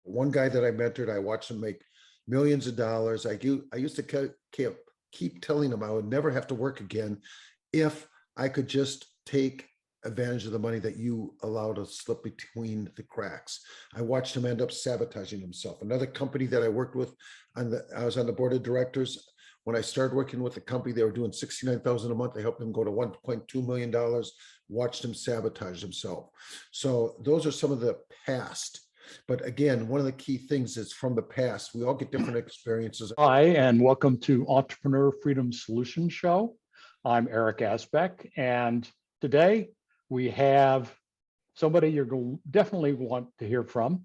One guy that I mentored, I watched him make millions of dollars. I used to keep telling him I would never have to work again if I could just take advantage of the money that you allow to slip between the cracks. I watched him end up sabotaging himself. Another company that I worked with, I was on the board of directors. When I started working with the company, they were doing $69,000 a month. I helped them go to $1.2 million, watched him sabotage himself. So those are some of the past. But again, one of the key things is from the past, we all get different experiences. Hi, and welcome to Entrepreneur Freedom Solutions Show. I'm Eric Asbeck, and today we have somebody you're going to definitely want to hear from.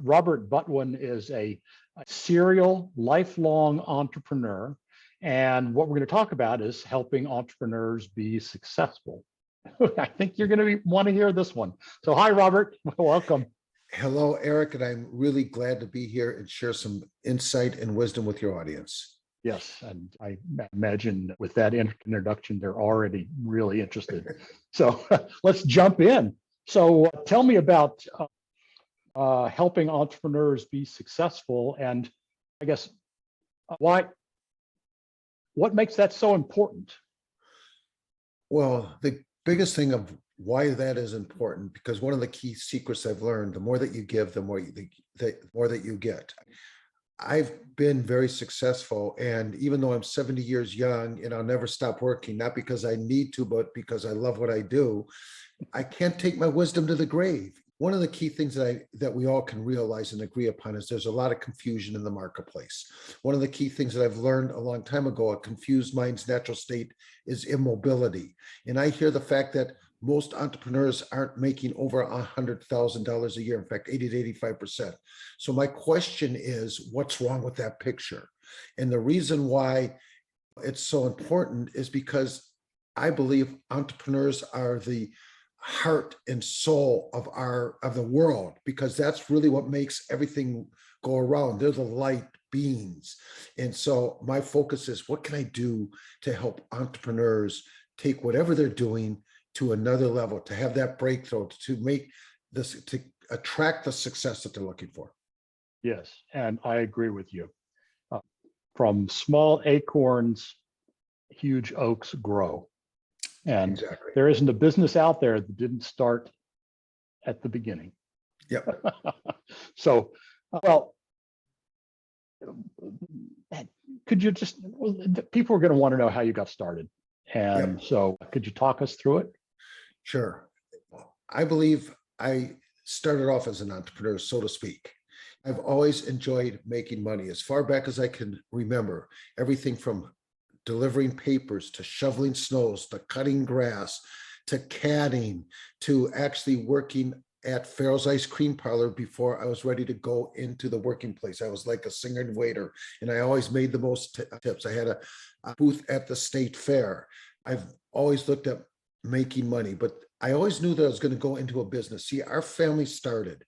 Robert Butwin is a serial, lifelong entrepreneur, and what we're going to talk about is helping entrepreneurs be successful. I think you're going to want to hear this one. So hi, Robert. Welcome. Hello, Eric, and I'm really glad to be here and share some insight and wisdom with your audience. Yes, and I imagine with that introduction, they're already really interested. So let's jump in. So tell me about helping entrepreneurs be successful, and I guess what makes that so important? Well, the biggest thing of why that is important, because one of the key secrets I've learned, the more that you give, the more that you get. I've been very successful, and even though I'm 70 years young and I'll never stop working, not because I need to, but because I love what I do, I can't take my wisdom to the grave. One of the key things that we all can realize and agree upon is there's a lot of confusion in the marketplace. One of the key things that I've learned a long time ago, a confused mind's natural state is immobility. And I hear the fact that most entrepreneurs aren't making over $100,000 a year. In fact, 80 to 85%. So my question is, what's wrong with that picture? And the reason why it's so important is because I believe entrepreneurs are the heart and soul of the world, because that's really what makes everything go around. They're the light beings. And so my focus is, what can I do to help entrepreneurs take whatever they're doing to another level, to have that breakthrough, to make this, to attract the success that they're looking for. Yes, and I agree with you. From small acorns, huge oaks grow. And exactly. There isn't a business out there that didn't start at the beginning. Yep. So, well, could you just, people are going to want to know how you got started. And Yep. So could you talk us through it? Sure. I believe I started off as an entrepreneur, so to speak. I've always enjoyed making money as far back as I can remember. Everything from delivering papers to shoveling snows, to cutting grass, to caddying, to actually working at Farrell's Ice Cream Parlor before I was ready to go into the working place. I was like a singer and waiter, and I always made the most tips. I had a booth at the state fair. I've always looked at making money, but I always knew that I was going to go into a business. See, our family started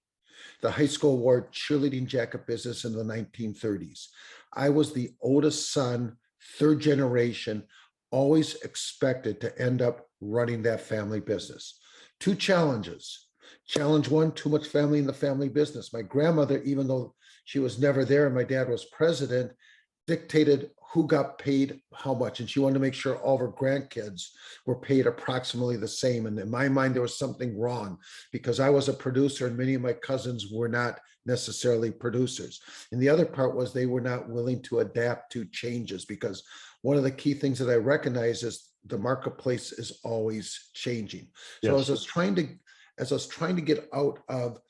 the high school award cheerleading jacket business in the 1930s. I was the oldest son, third generation, always expected to end up running that family business. Two challenges. Challenge one, too much family in the family business. My grandmother, even though she was never there and my dad was president, dictated who got paid how much, and she wanted to make sure all of her grandkids were paid approximately the same. And in my mind, there was something wrong, because I was a producer and many of my cousins were not necessarily producers. And the other part was they were not willing to adapt to changes, because one of the key things that I recognize is the marketplace is always changing. So Yes. as I was trying to get out of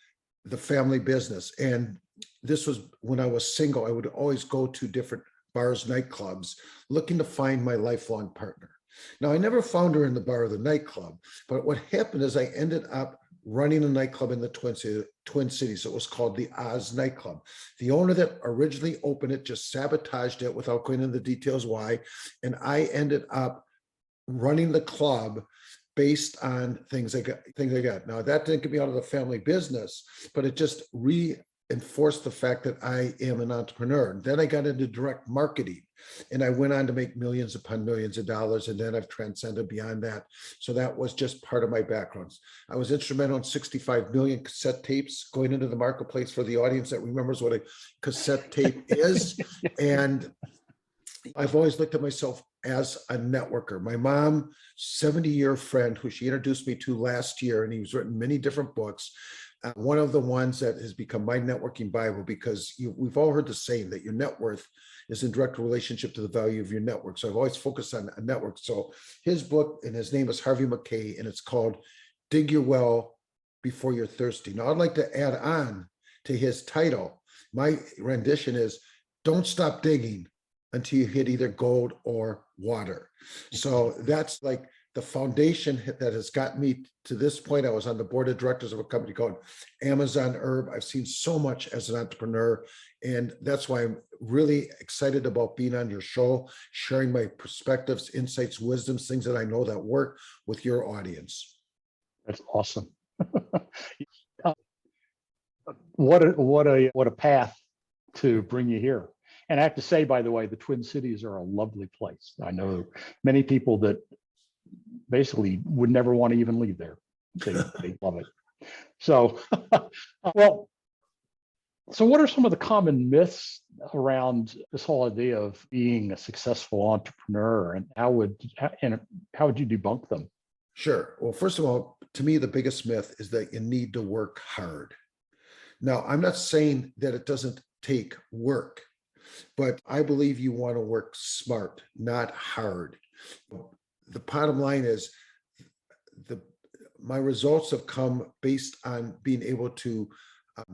the family business, and this was when I was single, I would always go to different bars, nightclubs, looking to find my lifelong partner. Now, I never found her in the bar or the nightclub, but what happened is I ended up running a nightclub in the Twin Cities. It was called the Oz Nightclub. The owner that originally opened it just sabotaged it without going into the details why, and I ended up running the club based on things I got. Now, that didn't get me out of the family business, but it just enforce the fact that I am an entrepreneur. And then I got into direct marketing and I went on to make millions upon millions of dollars. And then I've transcended beyond that. So that was just part of my background. I was instrumental in 65 million cassette tapes going into the marketplace for the audience that remembers what a cassette tape is. And I've always looked at myself as a networker. My mom, 70-year friend who she introduced me to last year, and he's written many different books. One of the ones that has become my networking Bible, because we've all heard the saying that your net worth is in direct relationship to the value of your network. So I've always focused on a network. So his book, and his name is Harvey McKay, and it's called Dig Your Well Before You're Thirsty. Now I'd like to add on to his title. My rendition is Don't Stop Digging until you hit either gold or water. So that's like the foundation that has gotten me to this point. I was on the board of directors of a company called Amazon Herb. I've seen so much as an entrepreneur, and that's why I'm really excited about being on your show, sharing my perspectives, insights, wisdoms, things that I know that work with your audience. That's awesome. What a path to bring you here. And I have to say, by the way, the Twin Cities are a lovely place. I know many people that basically would never want to even leave there. They love it. So, well, so what are some of the common myths around this whole idea of being a successful entrepreneur, and how would you debunk them? Sure. Well, first of all, to me, the biggest myth is that you need to work hard. Now, I'm not saying that it doesn't take work, but I believe you want to work smart, not hard. The bottom line is my results have come based on being able to,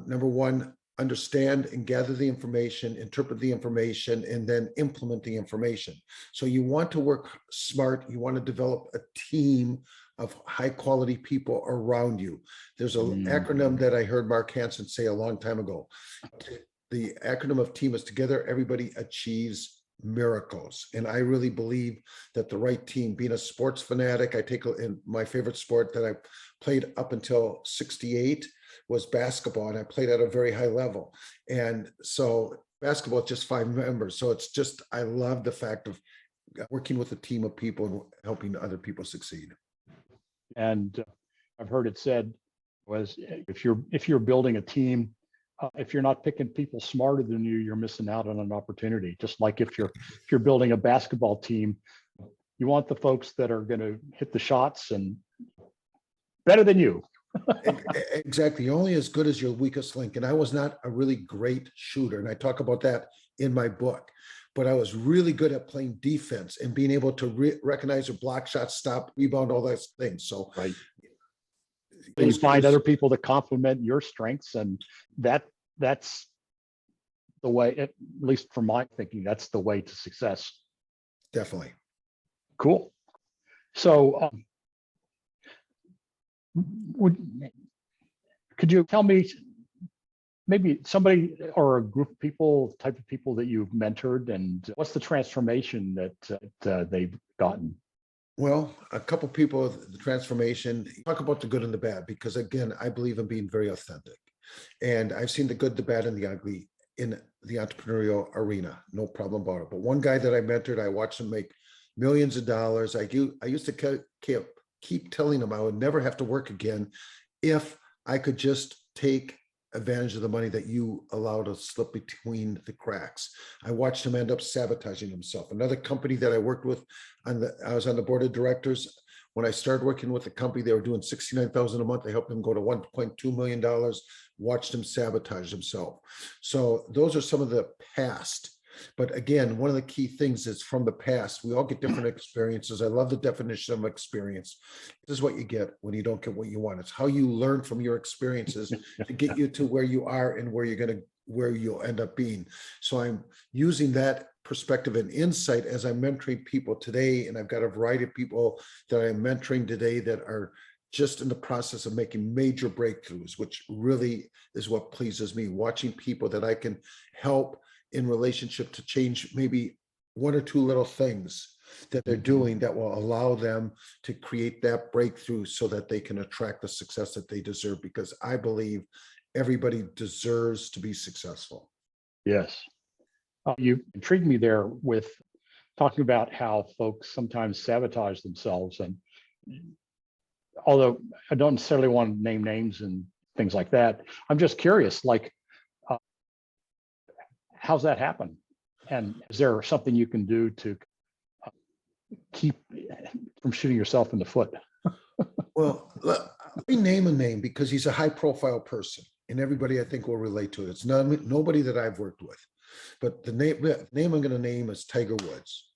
number one, understand and gather the information, interpret the information, and then implement the information. So you want to work smart. You want to develop a team of high quality people around you. There's an acronym that I heard Mark Hansen say a long time ago. The acronym of team is together, everybody achieves miracles. And I really believe that the right team, being a sports fanatic, in my favorite sport that I played up until 68 was basketball, and I played at a very high level. And so basketball is just 5 members. So it's just, I love the fact of working with a team of people and helping other people succeed. And I've heard it said was if you're building a team, if you're not picking people smarter than you, you're missing out on an opportunity. Just like if you're building a basketball team, you want the folks that are going to hit the shots and better than you. Exactly. You're only as good as your weakest link. And I was not a really great shooter, and I talk about that in my book. But I was really good at playing defense and being able to recognize a block shot, stop, rebound, all those things. So right. You find other people that complement your strengths, and that's the way, at least from my thinking, that's the way to success. Definitely. Cool. So could you tell me maybe somebody or a group of people, type of people that you've mentored, and what's the transformation that they've gotten? Well, a couple people, the transformation, talk about the good and the bad, because again, I believe in being very authentic. And I've seen the good, the bad, and the ugly in the entrepreneurial arena. No problem about it. But one guy that I mentored, I watched him make millions of dollars. I used to keep telling him I would never have to work again if I could just take advantage of the money that you allow to slip between the cracks. I watched him end up sabotaging himself. Another company that I worked with, I was on the board of directors. When I started working with the company, they were doing $69,000 a month. I helped them go to $1.2 million, watched him sabotage himself. So those are some of the past. But again, one of the key things is from the past, we all get different experiences. I love the definition of experience. This is what you get when you don't get what you want. It's how you learn from your experiences to get you to where you are and where you'll end up being. So I'm using that perspective and insight as I'm mentoring people today. And I've got a variety of people that I'm mentoring today that are just in the process of making major breakthroughs, which really is what pleases me, watching people that I can help in relationship to change maybe 1 or 2 little things that they're doing that will allow them to create that breakthrough so that they can attract the success that they deserve. Because I believe everybody deserves to be successful. Yes. You intrigued me there with talking about how folks sometimes sabotage themselves. And although I don't necessarily want to name names and things like that, I'm just curious, like, how's that happen? And is there something you can do to keep from shooting yourself in the foot? Well, let me name a name because he's a high profile person and everybody I think will relate to it. It's not nobody that I've worked with, but the name I'm going to name is Tiger Woods.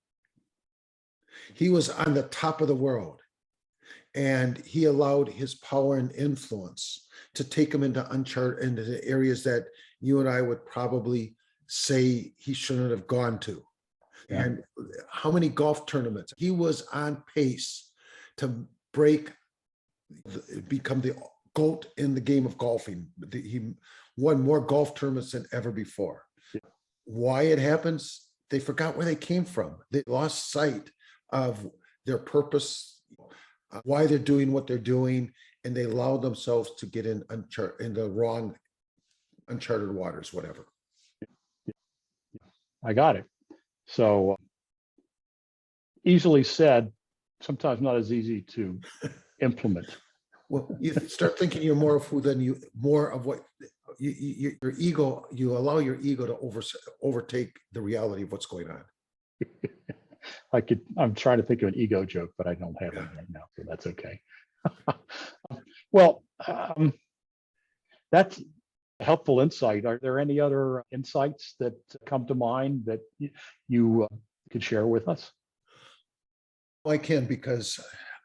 He was on the top of the world and he allowed his power and influence to take him into into areas that you and I would probably say he shouldn't have gone to. Yeah. And how many golf tournaments? He was on pace to become the GOAT in the game of golfing. He won more golf tournaments than ever before. Yeah. Why it happens? They forgot where they came from. They lost sight of their purpose, why they're doing what they're doing, and they allowed themselves to get in the wrong uncharted waters, whatever. I got it. So easily said, sometimes not as easy to implement. Well, you start thinking you're more of who than you, more of what your ego, you allow your ego to overtake the reality of what's going on. I'm trying to think of an ego joke, but I don't have one right now, so that's okay. Well, that's helpful insight. Are there any other insights that come to mind that you could share with us? I can, because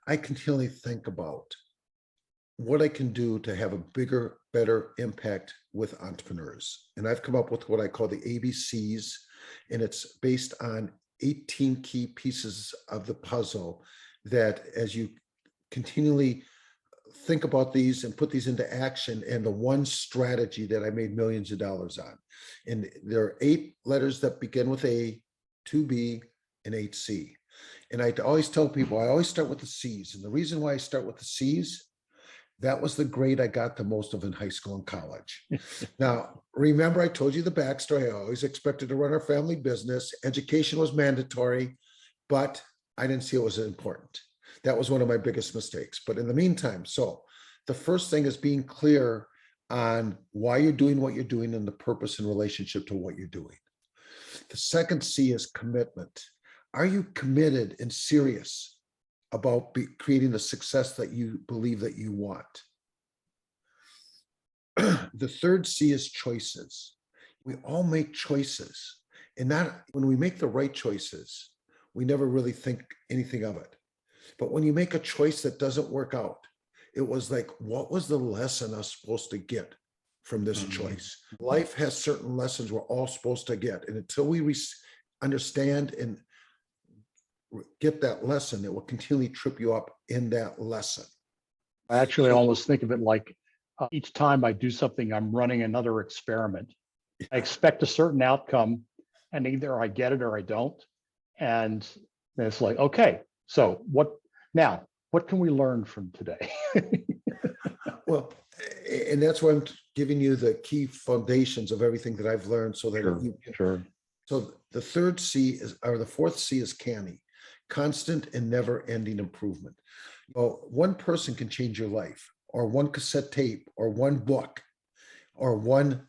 I continually think about what I can do to have a bigger, better impact with entrepreneurs. And I've come up with what I call the ABCs, and it's based on 18 key pieces of the puzzle that as you continually think about these and put these into action, and the one strategy that I made millions of dollars on. And there are 8 letters that begin with A, 2B, and 8C. And I always tell people, I always start with the C's. And the reason why I start with the C's, that was the grade I got the most of in high school and college. Now, remember, I told you the backstory. I always expected to run our family business. Education was mandatory, but I didn't see it was important. That was one of my biggest mistakes. But in the meantime, so the first thing is being clear on why you're doing what you're doing and the purpose in relationship to what you're doing. The second C is commitment. Are you committed and serious about creating the success that you believe that you want? The third C is choices. We all make choices, and not when we make the right choices, we never really think anything of it. But when you make a choice that doesn't work out, it was like, what was the lesson I was supposed to get from this choice? Life has certain lessons we're all supposed to get. And until we understand and get that lesson, it will continually trip you up in that lesson. I actually almost think of it like each time I do something, I'm running another experiment. I expect a certain outcome, and either I get it or I don't. And it's like, okay, so what can we learn from today? Well, and that's why I'm giving you the key foundations of everything that I've learned, so that Sure. So the third C is, or the fourth C is canny, constant and never ending improvement. Well, one person can change your life, or one cassette tape, or one book, or one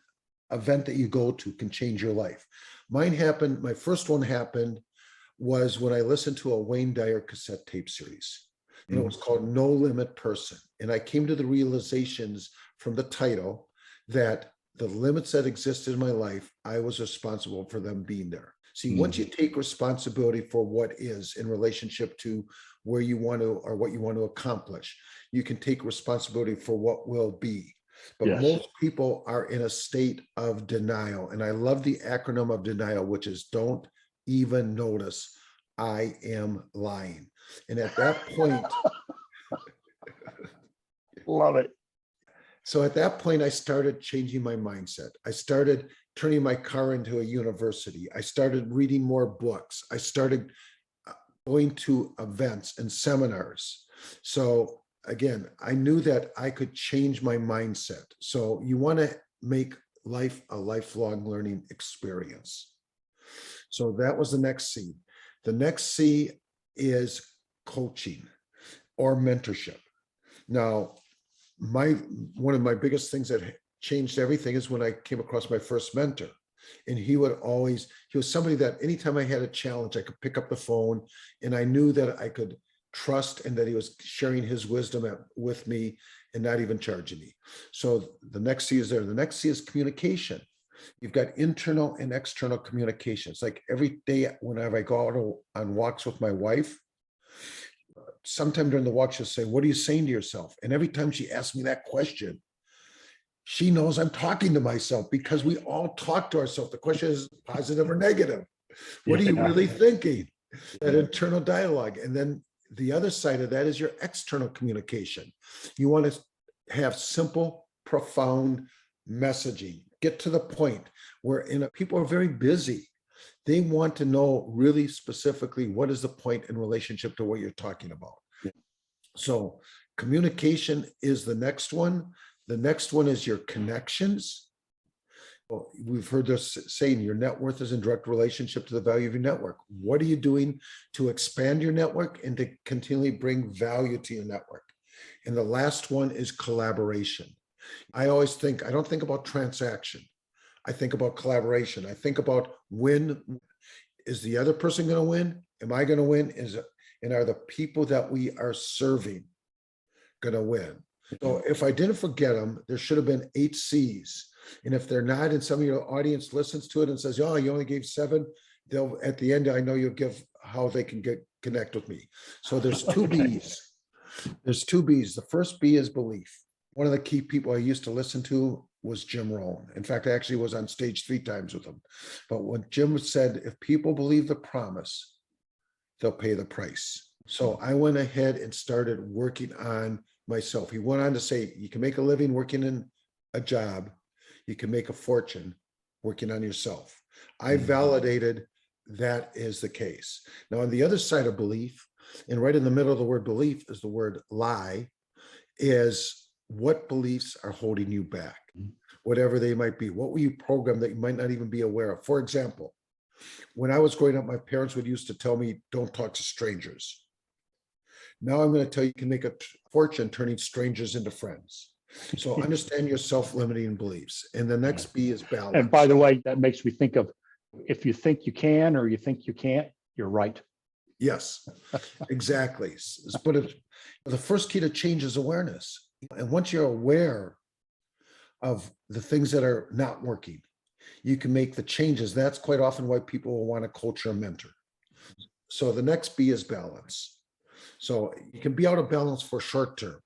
event that you go to can change your life. Mine happened, my first one happened was when I listened to a Wayne Dyer cassette tape series. And it was called No Limit Person. And I came to the realizations from the title that the limits that existed in my life, I was responsible for them being there. See, once you take responsibility for what is in relationship to where you want to, or what you want to accomplish, you can take responsibility for what will be. But most people are in a state of denial. And I love the acronym of denial, which is don't even notice I am lying. And at that point, love it. So at that point, I started changing my mindset. I started turning my car into a university. I started reading more books. I started going to events and seminars. So again, I knew that I could change my mindset. So you want to make life a lifelong learning experience. So that was the next C. The next C is coaching or mentorship. Now, one of my biggest things that changed everything is when I came across my first mentor. And he was somebody that anytime I had a challenge, I could pick up the phone and I knew that I could trust and that he was sharing his wisdom with me and not even charging me. So the next C is there. The next C is communication. You've got internal and external communications. Like every day whenever I go out on walks with my wife, sometime during the walk, she'll say, "What are you saying to yourself?" And every time she asks me that question, she knows I'm talking to myself, because we all talk to ourselves. The question is positive or negative. What are you really thinking? That internal dialogue. And then the other side of that is your external communication. You want to have simple, profound messaging. Get to the point where people are very busy. They want to know really specifically what is the point in relationship to what you're talking about. So communication is the next one. The next one is your connections. Well, we've heard this saying, your net worth is in direct relationship to the value of your network. What are you doing to expand your network and to continually bring value to your network? And the last one is collaboration. I don't think about transaction. I think about collaboration. I think about is the other person going to win? Am I going to win? And are the people that we are serving going to win? So if I didn't forget them, there should have been 8 C's. And if they're not, and some of your audience listens to it and says, "Oh, you only gave 7," they'll, at the end, I know you'll give how they can connect with me. So there's 2 B's. There's 2 B's. The first B is belief. One of the key people I used to listen to was Jim Rohn. In fact, I actually was on stage 3 times with him. But when Jim said, if people believe the promise, they'll pay the price. So I went ahead and started working on myself. He went on to say, you can make a living working in a job. You can make a fortune working on yourself. I validated that is the case. Now, on the other side of belief, and right in the middle of the word belief is the word lie, is what beliefs are holding you back, whatever they might be. What were you programmed that you might not even be aware of? For example, when I was growing up, my parents would used to tell me, don't talk to strangers. Now I'm going to tell you, you can make a fortune turning strangers into friends. So understand your self-limiting beliefs. And the next B is balance. And by the way, that makes me think of, if you think you can or you think you can't, you're right. Yes, exactly. But the first key to change is awareness. And once you're aware of the things that are not working, you can make the changes. That's quite often why people will want to coach or mentor. So the next B is balance. So you can be out of balance for short term,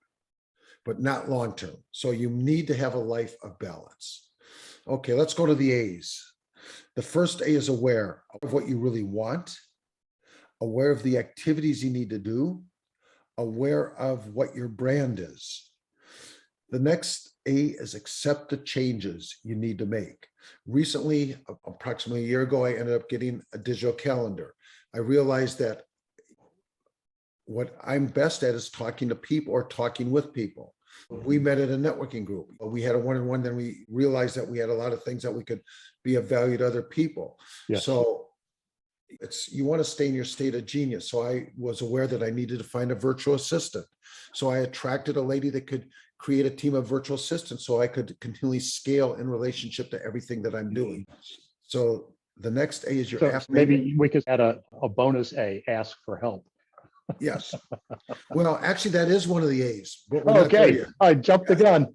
but not long term. So you need to have a life of balance. Okay, let's go to the A's. The first A is aware of what you really want, aware of the activities you need to do, aware of what your brand is. The next A is accept the changes you need to make. Recently, approximately a year ago, I ended up getting a digital calendar. I realized that what I'm best at is talking to people or talking with people. We met at a networking group. We had a one-on-one, then we realized that we had a lot of things that we could be of value to other people. Yes. So you want to stay in your state of genius. So I was aware that I needed to find a virtual assistant. So I attracted a lady that could create a team of virtual assistants so I could continually scale in relationship to everything that I'm doing. So the next A is your So maybe we could add a bonus A, ask for help. Yes. Well, actually, that is one of the A's. But we're not there Okay, yet. I jumped the gun.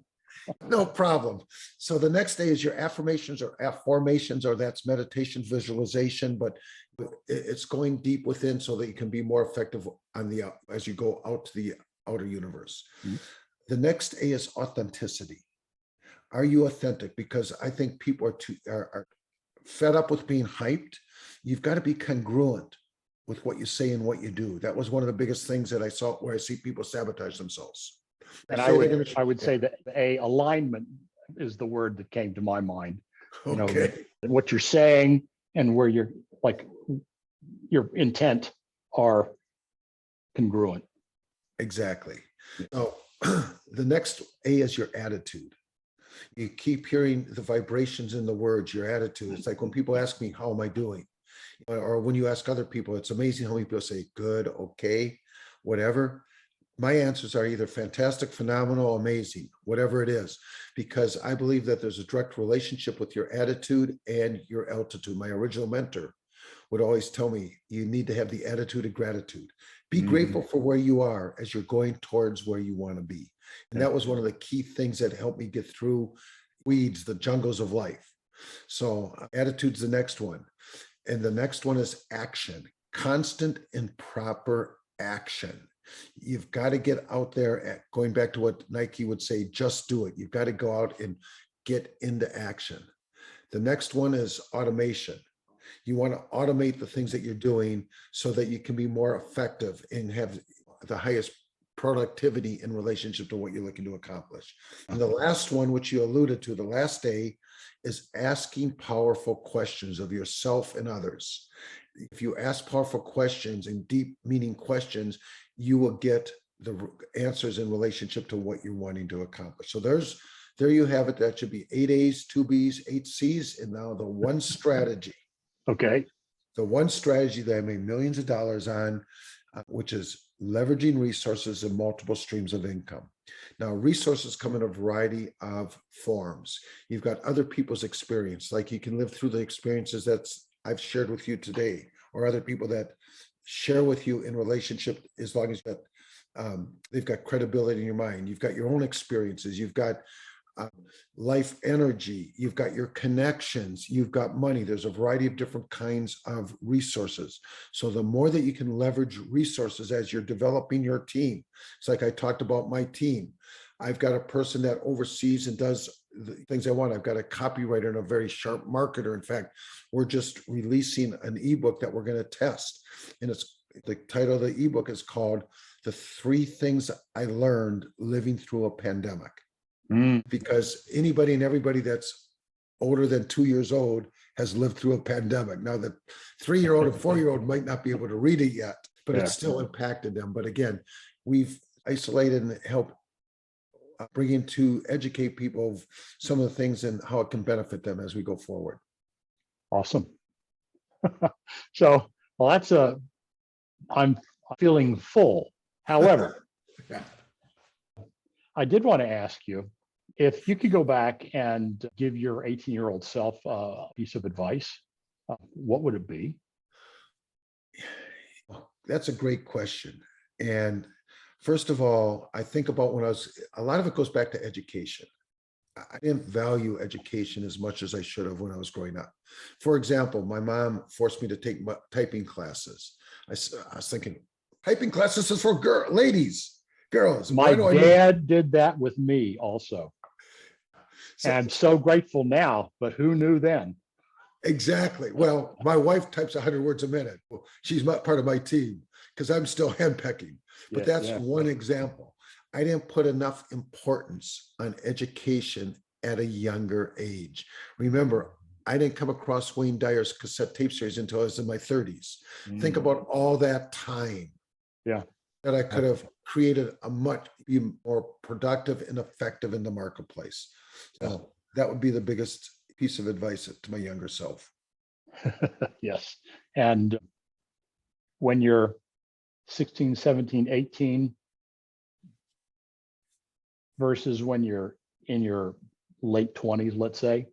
No problem. So the next day is your affirmations or affirmations, or that's meditation, visualization, but it's going deep within so that you can be more effective on as you go out to the outer universe. Mm-hmm. The next A is authenticity. Are you authentic? Because I think people are fed up with being hyped. You've got to be congruent with what you say and what you do. That was one of the biggest things that I saw where I see people sabotage themselves. And I would say that alignment is the word that came to my mind. You know, what you're saying and where your intent are congruent. Exactly. So the next A is your attitude. You keep hearing the vibrations in the words, your attitude. It's like when people ask me, how am I doing? Or when you ask other people, it's amazing how many people say good, okay, whatever. My answers are either fantastic, phenomenal, amazing, whatever it is, because I believe that there's a direct relationship with your attitude and your altitude. My original mentor would always tell me, you need to have the attitude of gratitude. Be grateful for where you are as you're going towards where you want to be. And that was one of the key things that helped me get through weeds, the jungles of life. So attitude's the next one. And the next one is action, constant and proper action. You've got to get out there, going back to what Nike would say, just do it. You've got to go out and get into action. The next one is automation. You want to automate the things that you're doing so that you can be more effective and have the highest productivity in relationship to what you're looking to accomplish. And the last one, which you alluded to, the last A, is asking powerful questions of yourself and others. If you ask powerful questions and deep meaning questions, you will get the answers in relationship to what you're wanting to accomplish. So there you have it. That should be 8 A's, 2 B's, 8 C's, and now the one strategy. Okay. The one strategy that I made millions of dollars on, which is leveraging resources in multiple streams of income. Now, resources come in a variety of forms. You've got other people's experience, like you can live through the experiences that I've shared with you today, or other people that share with you in relationship, as long as they've got credibility in your mind. You've got your own experiences. You've got life energy, you've got your connections, you've got money. There's a variety of different kinds of resources. So the more that you can leverage resources as you're developing your team, it's like I talked about my team. I've got a person that oversees and does the things I want. I've got a copywriter and a very sharp marketer. In fact, we're just releasing an ebook that we're going to test. And the title of the ebook is called The 3 Things I Learned Living Through a Pandemic. Because anybody and everybody that's older than 2 years old has lived through a pandemic. Now, the 3-year-old and 4-year-old might not be able to read it yet, but it's still impacted them. But again, we've isolated and helped bring to educate people of some of the things and how it can benefit them as we go forward. Awesome. So, well, I'm feeling full. However, I did want to ask you if you could go back and give your 18-year-old self a piece of advice, what would it be? That's a great question. And first of all, I think about a lot of it goes back to education. I didn't value education as much as I should have when I was growing up. For example, my mom forced me to take typing classes. I was thinking, typing classes is for ladies, girls. My dad did that with me also. And I'm so grateful now, but who knew then? Exactly. Well, my wife types 100 words a minute. Well, she's part of my team because I'm still handpecking. But that's one example. I didn't put enough importance on education at a younger age. Remember, I didn't come across Wayne Dyer's cassette tape series until I was in my 30s. Think about all that time that I could have created a much more productive and effective in the marketplace. So that would be the biggest piece of advice to my younger self. Yes. And when you're 16, 17, 18 versus when you're in your late 20s, let's say,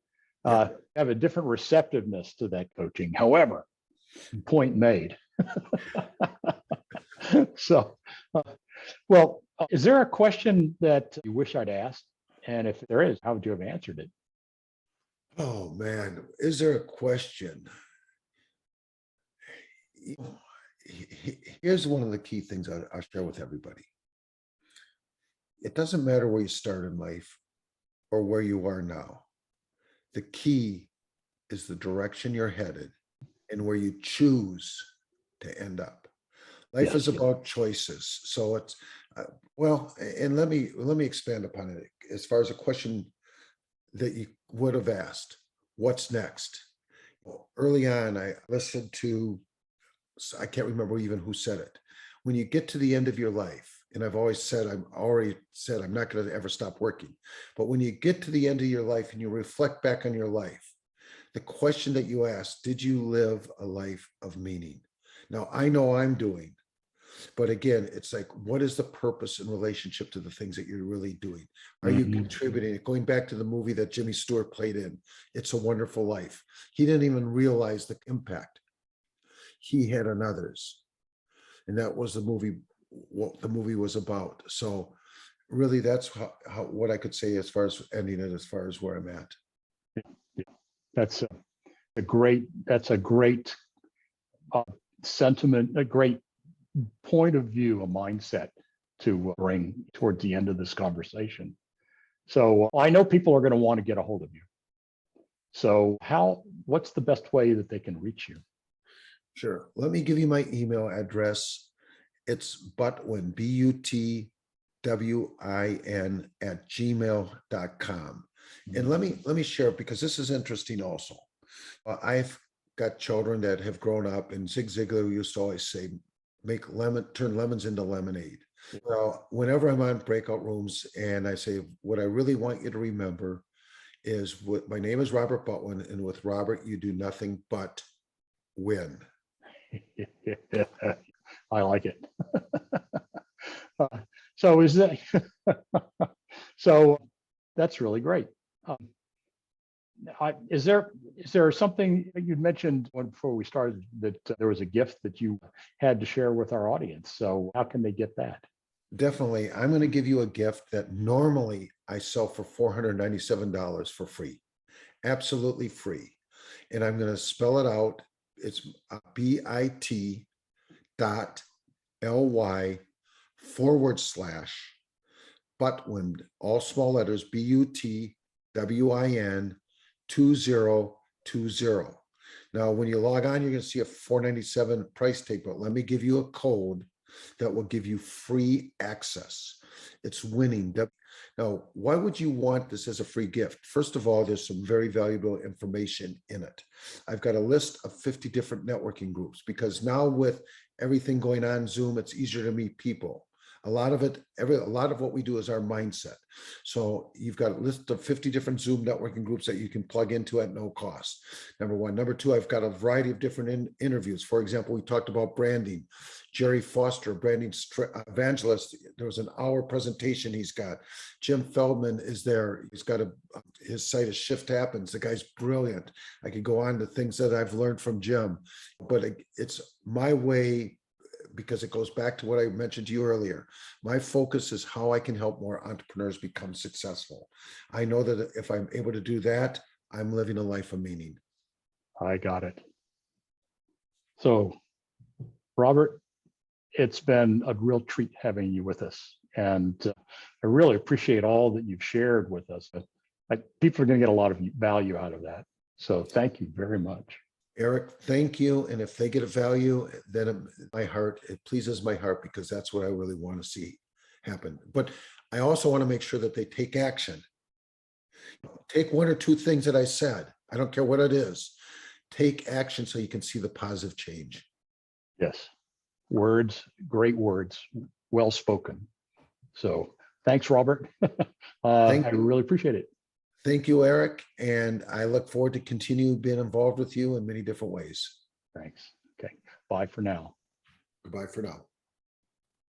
have a different receptiveness to that coaching. However, point made. So, well, is there a question that you wish I'd asked? And if there is, how would you have answered it? Oh man, is there a question? Here's one of the key things I'll share with everybody. It doesn't matter where you start in life or where you are now. The key is the direction you're headed and where you choose to end up. Life is about choices. So it's and let me expand upon it. As far as a question that you would have asked, what's next? Well, early on, I listened to, I can't remember even who said it. When you get to the end of your life, And I've always said, I'm not going to ever stop working. But when you get to the end of your life and you reflect back on your life, the question that you ask, did you live a life of meaning? Now, I know I'm doing, but again, it's like, what is the purpose in relationship to the things that you're really doing? Are you contributing? Going back to the movie that Jimmy Stewart played in, It's a Wonderful Life. He didn't even realize the impact he had on others. And that was the movie, what the movie was about. So really that's how what I could say as far as ending it, as far as where I'm at. Yeah. That's a great sentiment, a great point of view, a mindset to bring towards the end of this conversation. So I know people are going to want to get a hold of you. So what's the best way that they can reach you? Sure. Let me give you my email address. It's Butwin, Butwin @gmail.com. And let me share, because this is interesting also. I've got children that have grown up, and Zig Ziglar used to always say, turn lemons into lemonade. Well, whenever I'm on breakout rooms and I say, what I really want you to remember is my name is Robert Butwin, and with Robert, you do nothing but win. I like it. So is that so that's really great. Is there something you'd mentioned before we started that there was a gift that you had to share with our audience? So how can they get that? Definitely. I'm going to give you a gift that normally I sell for $497 for free, absolutely free. And I'm going to spell it out. It's bit.ly /Butwin, all small letters, Butwin 2020. Now, when you log on, you're going to see a $497 price tag, but let me give you a code that will give you free access. It's winning. Now, why would you want this as a free gift? First of all, there's some very valuable information in it. I've got a list of 50 different networking groups, because now with everything going on Zoom, it's easier to meet people. A lot of what we do is our mindset. So you've got a list of 50 different Zoom networking groups that you can plug into at no cost. Number one. Number two, I've got a variety of different interviews. For example, we talked about branding. Jerry Foster, branding evangelist. There was an hour presentation he's got. Jim Feldman is there. He's got his site is Shift Happens. The guy's brilliant. I could go on to things that I've learned from Jim, but it's my way, because it goes back to what I mentioned to you earlier. My focus is how I can help more entrepreneurs become successful. I know that if I'm able to do that, I'm living a life of meaning. I got it. So, Robert, it's been a real treat having you with us. And I really appreciate all that you've shared with us. People are going to get a lot of value out of that. So thank you very much. Eric, thank you. And if they get a value, then it pleases my heart, because that's what I really want to see happen. But I also want to make sure that they take action. Take one or two things that I said. I don't care what it is. Take action so you can see the positive change. Yes. Words, great words, well spoken. So thanks, Robert. I really appreciate it. Thank you, Eric. And I look forward to continue being involved with you in many different ways. Thanks. Okay. Bye for now. Goodbye for now.